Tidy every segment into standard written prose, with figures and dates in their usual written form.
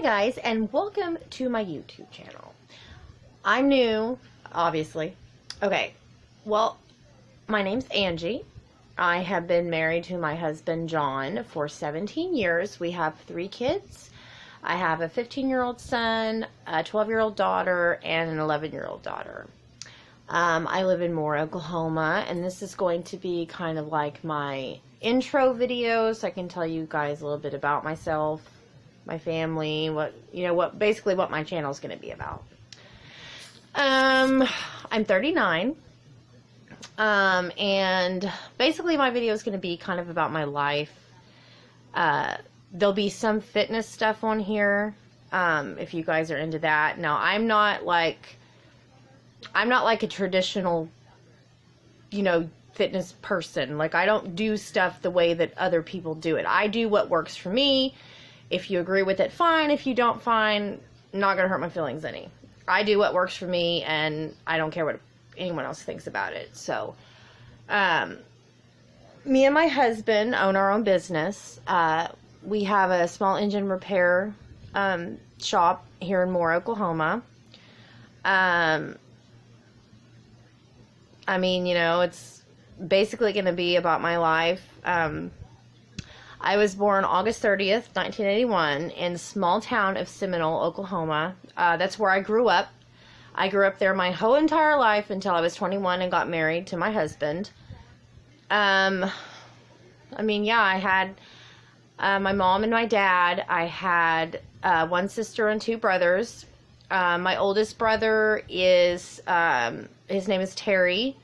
Hi guys, and welcome to my YouTube channel. I'm new, obviously. Okay, well, my name's Angie. I have been married to my husband John for 17 years. We have 3 kids. I have a 15-year-old son, a 12-year-old daughter, and an 11-year-old daughter. I live in Moore, Oklahoma, and this is going to be kind of like my intro video, so I can tell you guys a little bit about myself, my family, basically what my channel is going to be about. I'm 39, and basically my video is going to be kind of about my life. There'll be some fitness stuff on here, if you guys are into that. Now, I'm not like a traditional, fitness person. Like, I don't do stuff the way that other people do it. I do what works for me. If you agree with it, fine. If you don't, fine. Not gonna hurt my feelings any. I do what works for me, and I don't care what anyone else thinks about it. So, me and my husband own our own business. We have a small engine repair shop here in Moore, Oklahoma. It's basically going to be about my life. I was born August 30th, 1981 in the small town of Seminole, Oklahoma. That's where I grew up. I grew up there my whole entire life until I was 21 and got married to my husband. I had my mom and my dad. I had 1 sister and 2 brothers. My oldest brother is, his name is Terry.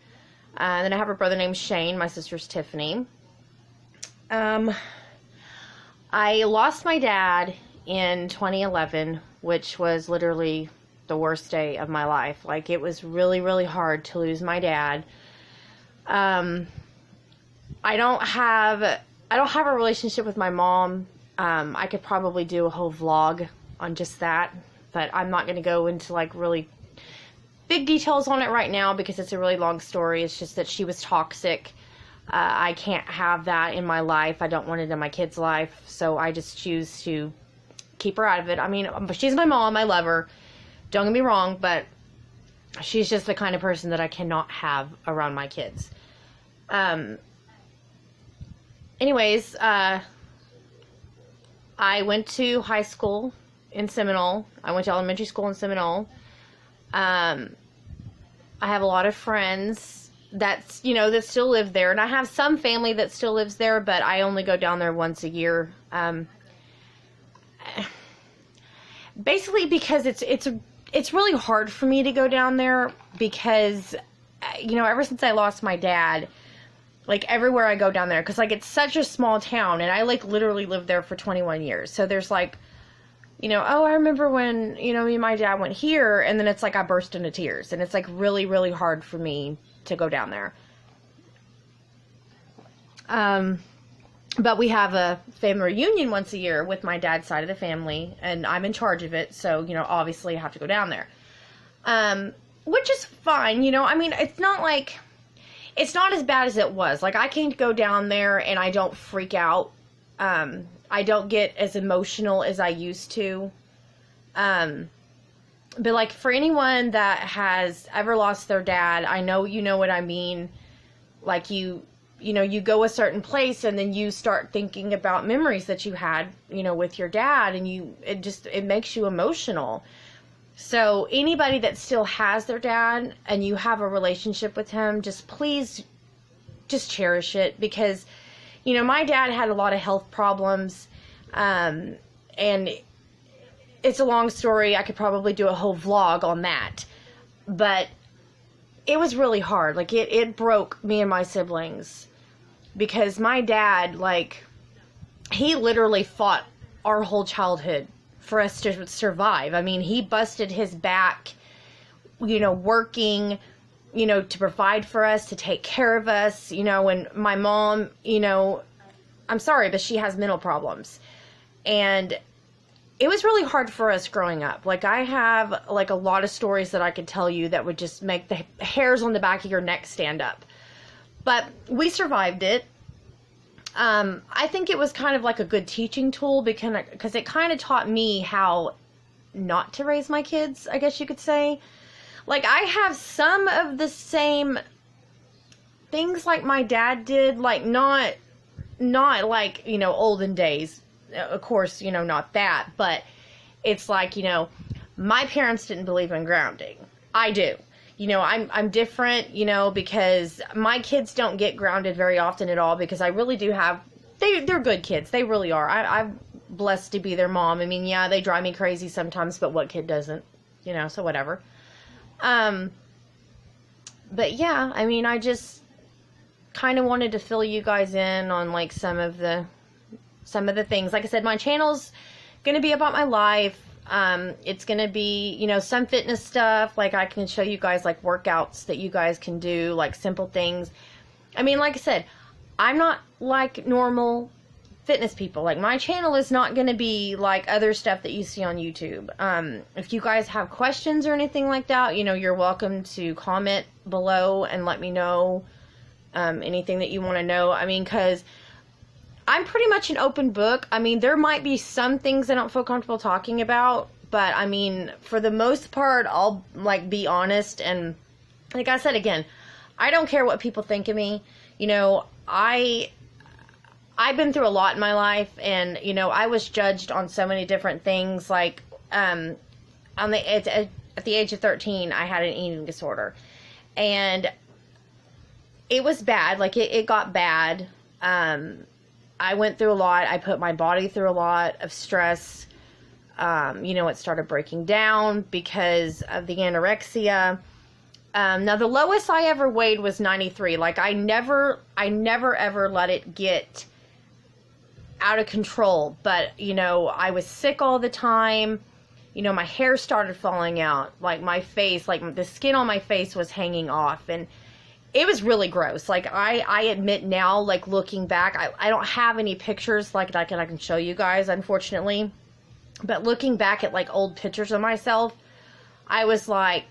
Then I have a brother named Shane. My sister's Tiffany. I lost my dad in 2011, which was literally the worst day of my life. Like, it was really, really hard to lose my dad. I don't have a relationship with my mom. I could probably do a whole vlog on just that, but I'm not going to go into like really big details on it right now because it's a really long story. It's just that she was toxic. I can't have that in my life. I don't want it in my kid's life, so I just choose to keep her out of it. I mean, she's my mom. I love her. Don't get me wrong, but she's just the kind of person that I cannot have around my kids. Anyways, I went to high school in Seminole. I went to elementary school in Seminole. I have a lot of friends that still live there, and I have some family that still lives there, but I only go down there once a year. Basically because it's really hard for me to go down there because, ever since I lost my dad, like, everywhere I go down there, because, like, it's such a small town, and I, like, literally lived there for 21 years, so there's, like, I remember when, me and my dad went here, and then it's like I burst into tears, and it's, like, really, really hard for me to go down there. But we have a family reunion once a year with my dad's side of the family, and I'm in charge of it, so, obviously I have to go down there. Which is fine, it's not as bad as it was. Like, I can go down there and I don't freak out. I don't get as emotional as I used to. But, like, for anyone that has ever lost their dad, I know you know what I mean. Like, you go a certain place and then you start thinking about memories that you had, with your dad, and it makes you emotional. So anybody that still has their dad and you have a relationship with him, please cherish it, because, my dad had a lot of health problems, and it's a long story. I could probably do a whole vlog on that, but it was really hard. Like, it broke me and my siblings, because my dad, like, he literally fought our whole childhood for us to survive. I mean, he busted his back, working, to provide for us, to take care of us, and my mom, I'm sorry, but she has mental problems. And it was really hard for us growing up. Like, I have, like, a lot of stories that I could tell you that would just make the hairs on the back of your neck stand up. But we survived it. I think it was kind of like a good teaching tool because it kind of taught me how not to raise my kids, I guess you could say. Like, I have some of the same things like my dad did, like not like, olden days. Of course, not that, but it's like, my parents didn't believe in grounding. I do. I'm different, because my kids don't get grounded very often at all, because I really do have, they're good kids. They really are. I'm blessed to be their mom. I mean, yeah, they drive me crazy sometimes, but what kid doesn't, so whatever. But yeah, I mean, I just kind of wanted to fill you guys in on like some of the things. Like I said, my channel's going to be about my life. It's going to be, some fitness stuff. Like, I can show you guys like workouts that you guys can do, like simple things. I mean, like I said, I'm not like normal fitness people. Like, my channel is not going to be like other stuff that you see on YouTube. If you guys have questions or anything like that, you're welcome to comment below and let me know, anything that you want to know. I mean, 'cause I'm pretty much an open book. I mean, there might be some things I don't feel comfortable talking about, but I mean, for the most part, I'll like be honest. And like I said, again, I don't care what people think of me. I've been through a lot in my life, and I was judged on so many different things. Like, at the age of 13, I had an eating disorder, and it was bad. Like, it got bad. I went through a lot. I put my body through a lot of stress. It started breaking down because of the anorexia. Now, the lowest I ever weighed was 93. Like, I never ever let it get out of control. But, I was sick all the time. My hair started falling out. Like, my face, like the skin on my face was hanging off. And it was really gross. Like, I admit now, like, looking back, I don't have any pictures like that I can show you guys, unfortunately. But looking back at, like, old pictures of myself, I was like,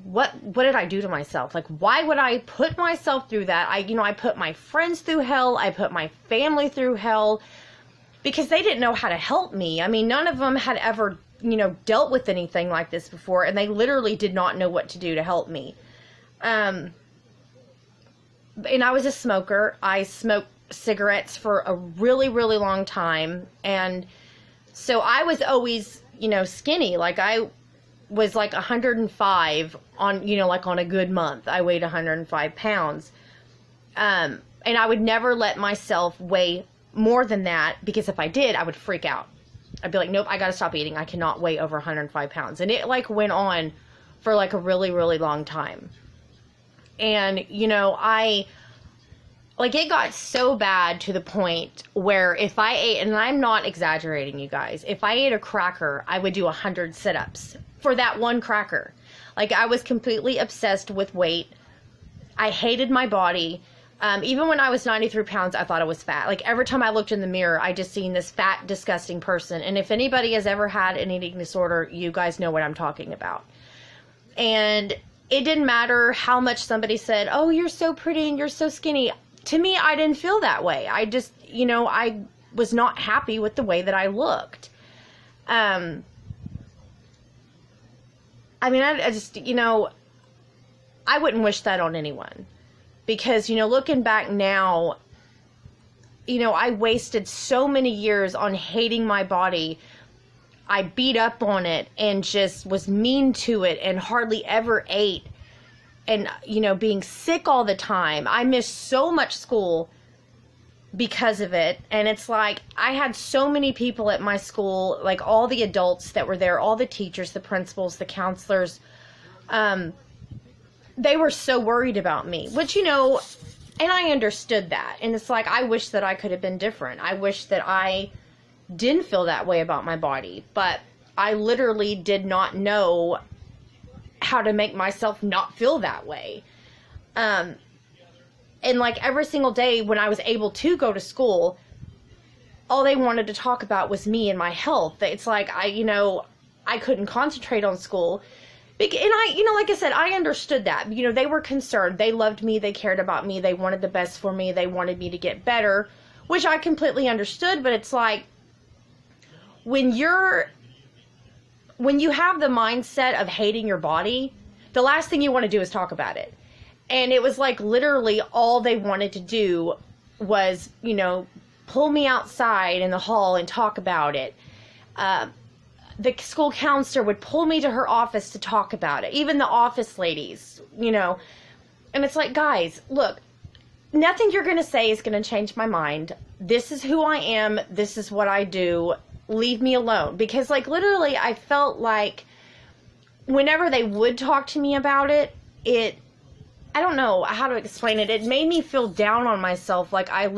what did I do to myself? Like, why would I put myself through that? I put my friends through hell. I put my family through hell because they didn't know how to help me. I mean, none of them had ever, dealt with anything like this before, and they literally did not know what to do to help me. And I was a smoker. I smoked cigarettes for a really, really long time. And so I was always, skinny. Like, I was like 105 on, like on a good month. I weighed 105 pounds. And I would never let myself weigh more than that, because if I did, I would freak out. I'd be like, nope, I got to stop eating. I cannot weigh over 105 pounds. And it like went on for like a really, really long time. And, it got so bad to the point where if I ate, and I'm not exaggerating, you guys, if I ate a cracker, I would do 100 sit-ups for that one cracker. Like, I was completely obsessed with weight. I hated my body. Even when I was 93 pounds, I thought I was fat. Like, every time I looked in the mirror, I just seen this fat, disgusting person. And if anybody has ever had an eating disorder, you guys know what I'm talking about. And it didn't matter how much somebody said, oh, you're so pretty and you're so skinny. To me, I didn't feel that way. I just, I was not happy with the way that I looked. I just, I wouldn't wish that on anyone. Because, looking back now, I wasted so many years on hating my body. I beat up on it and just was mean to it and hardly ever ate. And, being sick all the time. I missed so much school because of it. And it's like, I had so many people at my school, like all the adults that were there, all the teachers, the principals, the counselors, they were so worried about me, which, and I understood that. And it's like, I wish that I could have been different. I wish that I didn't feel that way about my body, but I literally did not know how to make myself not feel that way. And like every single day when I was able to go to school, all they wanted to talk about was me and my health. It's like, I couldn't concentrate on school And I, like I said, I understood that. They were concerned. They loved me. They cared about me. They wanted the best for me. They wanted me to get better, which I completely understood. But it's like, when you have the mindset of hating your body, the last thing you want to do is talk about it. And it was like literally all they wanted to do was, pull me outside in the hall and talk about it. The school counselor would pull me to her office to talk about it. Even the office ladies, And it's like, guys, look, nothing you're going to say is going to change my mind. This is who I am. This is what I do. Leave me alone. Because, like, literally, I felt like whenever they would talk to me about it, I don't know how to explain it. It made me feel down on myself. Like, it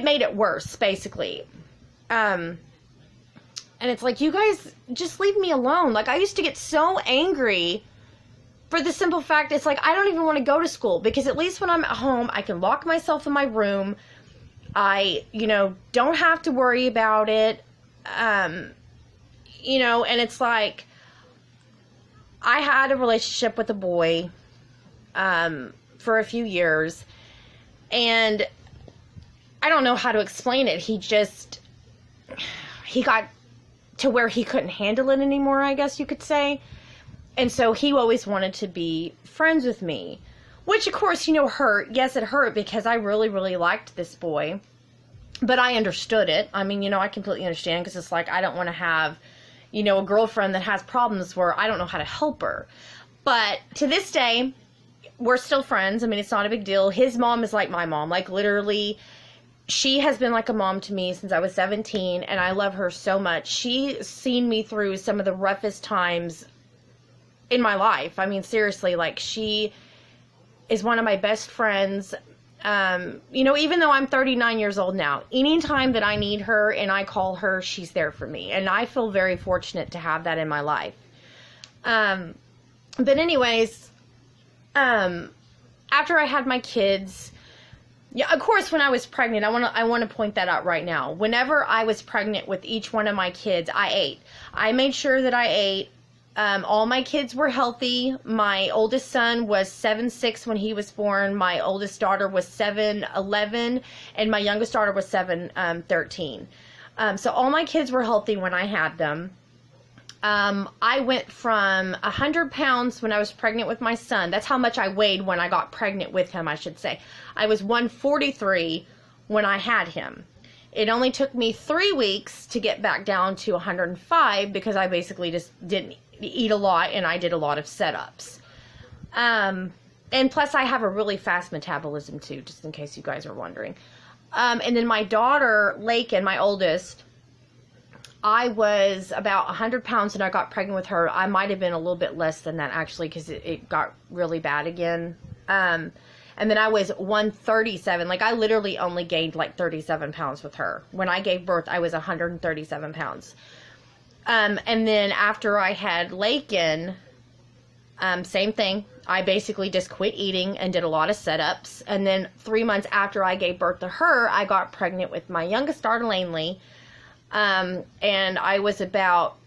made it worse, basically. And it's like, you guys just leave me alone. Like, I used to get so angry for the simple fact, it's like, I don't even want to go to school, because at least when I'm at home, I can lock myself in my room. I, don't have to worry about it. And it's like, I had a relationship with a boy, for a few years, and I don't know how to explain it. He got to where he couldn't handle it anymore, I guess you could say. And so he always wanted to be friends with me, which of course, hurt. Yes, it hurt, because I really, really liked this boy, but I understood it. I mean, I completely understand, because it's like, I don't want to have, a girlfriend that has problems where I don't know how to help her. But to this day, we're still friends. I mean, it's not a big deal. His mom is like my mom. Like, literally, she has been like a mom to me since I was 17, and I love her so much. She's seen me through some of the roughest times in my life. I mean, seriously, like, she is one of my best friends. Even though I'm 39 years old now, anytime that I need her and I call her, she's there for me. And I feel very fortunate to have that in my life. But anyways, after I had my kids, yeah, of course, when I was pregnant, I want to point that out right now. Whenever I was pregnant with each one of my kids, I ate. I made sure that I ate. All my kids were healthy. My oldest son was 7'6" when he was born. My oldest daughter was 7'11", and my youngest daughter was 7'13". So all my kids were healthy when I had them. I went from 100 pounds when I was pregnant with my son. That's how much I weighed when I got pregnant with him, I should say. I was 143 when I had him. It only took me 3 weeks to get back down to 105, because I basically just didn't eat a lot, and I did a lot of setups. And plus I have a really fast metabolism too, just in case you guys are wondering. And then my daughter, Lakin, my oldest, I was about 100 pounds when I got pregnant with her. I might have been a little bit less than that, actually, because it got really bad again. And then I was 137. Like, I literally only gained like 37 pounds with her. When I gave birth, I was 137 pounds. And then after I had Lakin, same thing. I basically just quit eating and did a lot of setups. And then 3 months after I gave birth to her, I got pregnant with my youngest daughter, Lanely. And I was about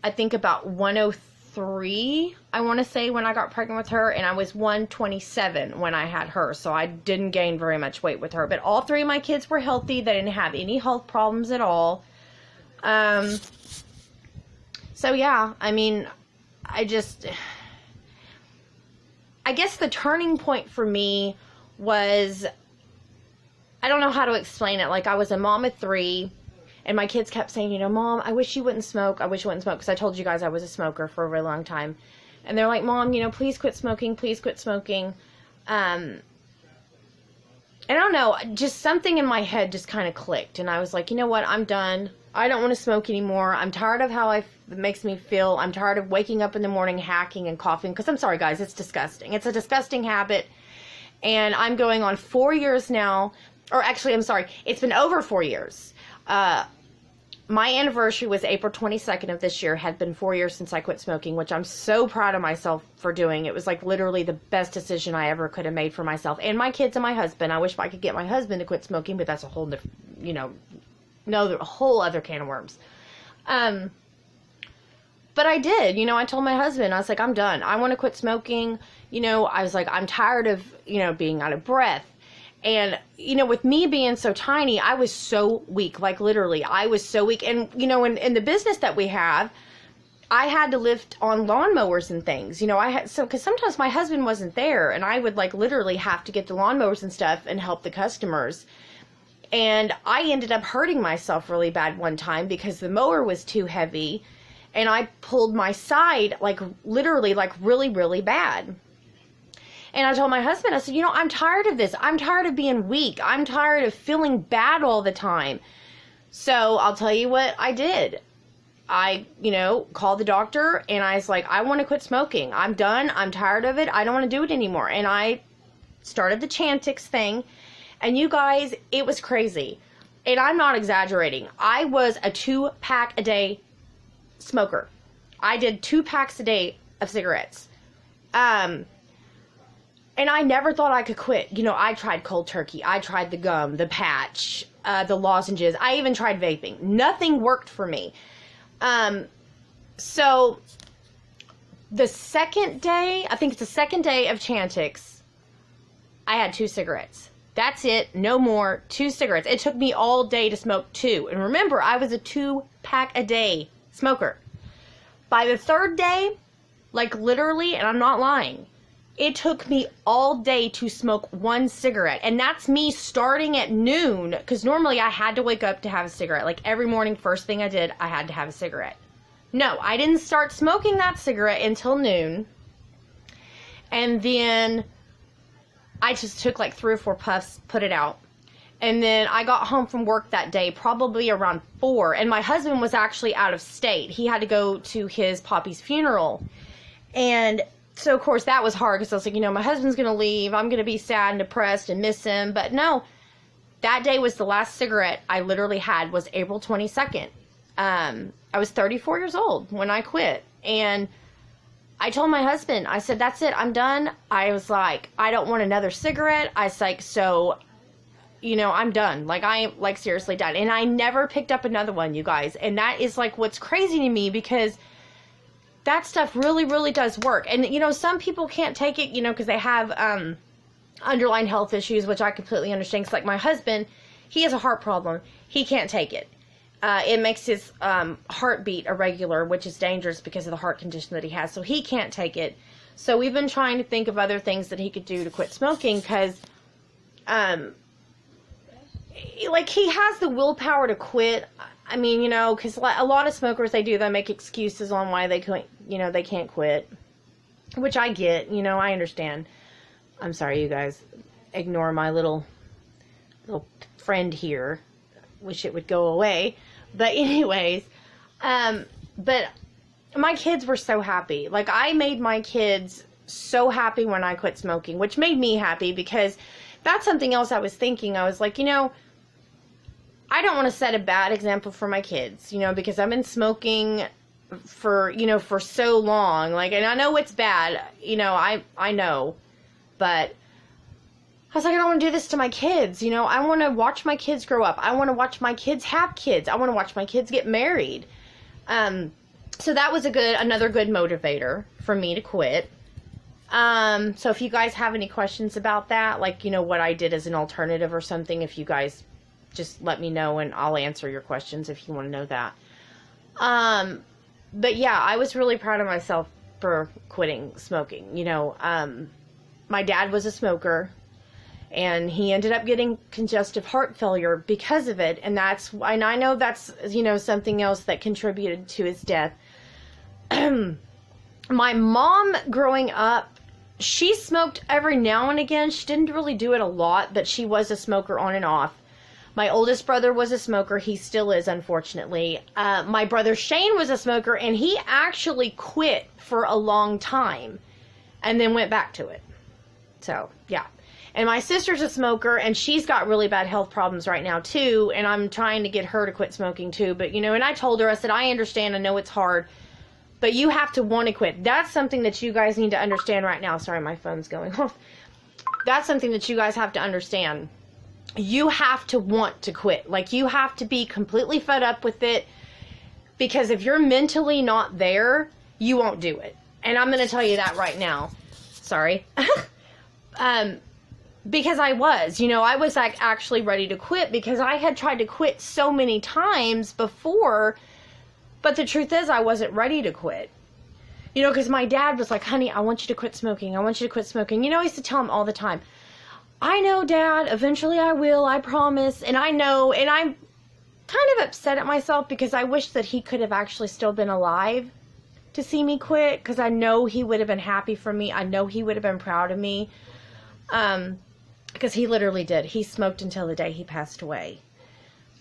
103, I want to say, when I got pregnant with her. And I was 127 when I had her. So I didn't gain very much weight with her. But all three of my kids were healthy. They didn't have any health problems at all. So yeah, I mean, I guess the turning point for me was, I don't know how to explain it. Like, I was a mom of 3, and my kids kept saying, Mom, I wish you wouldn't smoke. I wish you wouldn't smoke. Because I told you guys I was a smoker for a really long time. And they're like, Mom, please quit smoking. Please quit smoking. And I don't know, just something in my head just kind of clicked. And I was like, you know what? I'm done. I don't want to smoke anymore. I'm tired of how it makes me feel. I'm tired of waking up in the morning hacking and coughing. Because I'm sorry, guys, it's disgusting. It's a disgusting habit. And I'm going on 4 years now. Or actually, I'm sorry. It's been over 4 years. My anniversary was April 22nd of this year. Had been 4 years since I quit smoking, which I'm so proud of myself for doing. It was like literally the best decision I ever could have made for myself and my kids and my husband. I wish I could get my husband to quit smoking, but that's a whole different, a whole other can of worms. But But I did, I told my husband, I was like, I'm done. I want to quit smoking. I was like, I'm tired of, being out of breath. And, with me being so tiny, I was so weak, like literally, I was so weak. And, in the business that we have, I had to lift on lawnmowers and things, because sometimes my husband wasn't there and I would like literally have to get the lawnmowers and stuff and help the customers. And I ended up hurting myself really bad one time because the mower was too heavy and I pulled my side like literally like really, really bad. And I told my husband, I said, I'm tired of this. I'm tired of being weak. I'm tired of feeling bad all the time. So I'll tell you what I did. I, called the doctor and I was like, I want to quit smoking. I'm done. I'm tired of it. I don't want to do it anymore. And I started the Chantix thing. And you guys, it was crazy. And I'm not exaggerating. I was a 2-pack a day smoker. I did 2 packs a day of cigarettes. And I never thought I could quit. I tried cold turkey. I tried the gum, the patch, the lozenges. I even tried vaping. Nothing worked for me. So the second day, I think it's the second day of Chantix, I had 2 cigarettes. That's it. No more. 2 cigarettes. It took me all day to smoke 2. And remember, I was a 2-pack a day smoker. By the 3rd day, like literally, and I'm not lying, it took me all day to smoke 1 cigarette. And that's me starting at noon, because normally I had to wake up to have a cigarette. Like every morning, first thing I did, I had to have a cigarette. No, I didn't start smoking that cigarette until noon. And then I just took like 3 or 4 puffs, put it out. And then I got home from work that day, probably around 4. And my husband was actually out of state. He had to go to his Poppy's funeral. And so, of course, that was hard because I was like, my husband's going to leave. I'm going to be sad and depressed and miss him. But no, that day was the last cigarette I literally had was April 22nd. I was 34 years old when I quit. And I told my husband, I said, that's it. I'm done. I was like, I don't want another cigarette. I was like, so, I'm done. Like, I am like seriously done. And I never picked up another one, you guys. And that is like what's crazy to me because that stuff really, really does work. And, some people can't take it, because they have underlying health issues, which I completely understand. Because, like, my husband, he has a heart problem. He can't take it. It makes his heartbeat irregular, which is dangerous because of the heart condition that he has. So he can't take it. So we've been trying to think of other things that he could do to quit smoking because, like, he has the willpower to quit. I mean, because a lot of smokers, they make excuses on why they can't, they can't quit, which I get, I understand. I'm sorry, you guys. Ignore my little friend here. Wish it would go away. But anyways, but my kids were so happy. Like, I made my kids so happy when I quit smoking, which made me happy because that's something else I was thinking. I was like, I don't want to set a bad example for my kids, because I've been smoking for, for so long. Like, and I know it's bad, I know, but I was like, I don't want to do this to my kids. I want to watch my kids grow up. I want to watch my kids have kids. I want to watch my kids get married. So that was another good motivator for me to quit. So if you guys have any questions about that, like, what I did as an alternative or something, if you guys just let me know and I'll answer your questions if you want to know that. But yeah, I was really proud of myself for quitting smoking. My dad was a smoker and he ended up getting congestive heart failure because of it. And I know that's, something else that contributed to his death. My mom growing up, she smoked every now and again. She didn't really do it a lot, but she was a smoker on and off. My oldest brother was a smoker. He still is, unfortunately. My brother Shane was a smoker, and he actually quit for a long time and then went back to it. So, yeah. And my sister's a smoker, and she's got really bad health problems right now, too, and I'm trying to get her to quit smoking, too. But, and I told her, I said, I understand, I know it's hard, but you have to want to quit. That's something that you guys need to understand right now. Sorry, my phone's going off. That's something that you guys have to understand. You have to want to quit. Like, you have to be completely fed up with it, because if you're mentally not there, you won't do it. And I'm going to tell you that right now. Sorry. Because I was, I was like actually ready to quit, because I had tried to quit so many times before, but the truth is I wasn't ready to quit. Because my dad was like, honey, I want you to quit smoking. I want you to quit smoking. I used to tell him all the time, I know, Dad, eventually I will, I promise. And I know, and I'm kind of upset at myself because I wish that he could have actually still been alive to see me quit, because I know he would have been happy for me. I know he would have been proud of me. Because he literally did. He smoked until the day he passed away.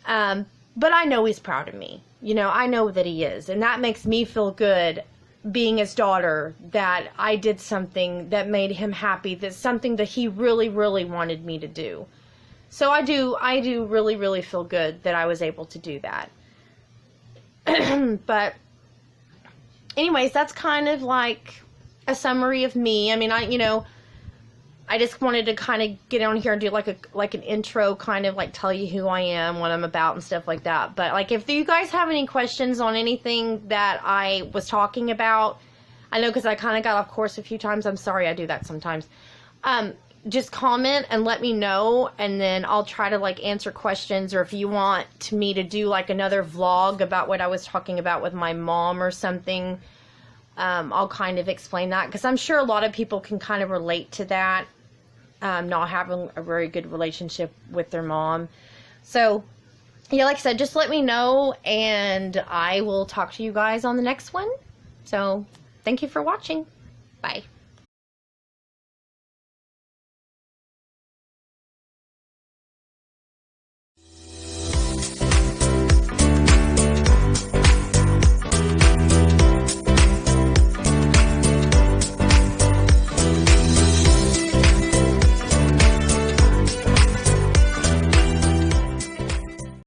But I know he's proud of me. I know that he is. And that makes me feel good, being his daughter, that I did something that made him happy. That's something that he really, really wanted me to do. So I do really, really feel good that I was able to do that. But anyways, that's kind of like a summary of me. I mean, I just wanted to kind of get on here and do like an intro, kind of like tell you who I am, what I'm about, and stuff like that. But like, if you guys have any questions on anything that I was talking about, I know because I kind of got off course a few times. I'm sorry, I do that sometimes. Just comment and let me know, and then I'll try to like answer questions. Or if you want me to do like another vlog about what I was talking about with my mom or something, I'll kind of explain that, because I'm sure a lot of people can kind of relate to that. Not having a very good relationship with their mom. So, yeah, like I said, just let me know, and I will talk to you guys on the next one. So, thank you for watching. Bye.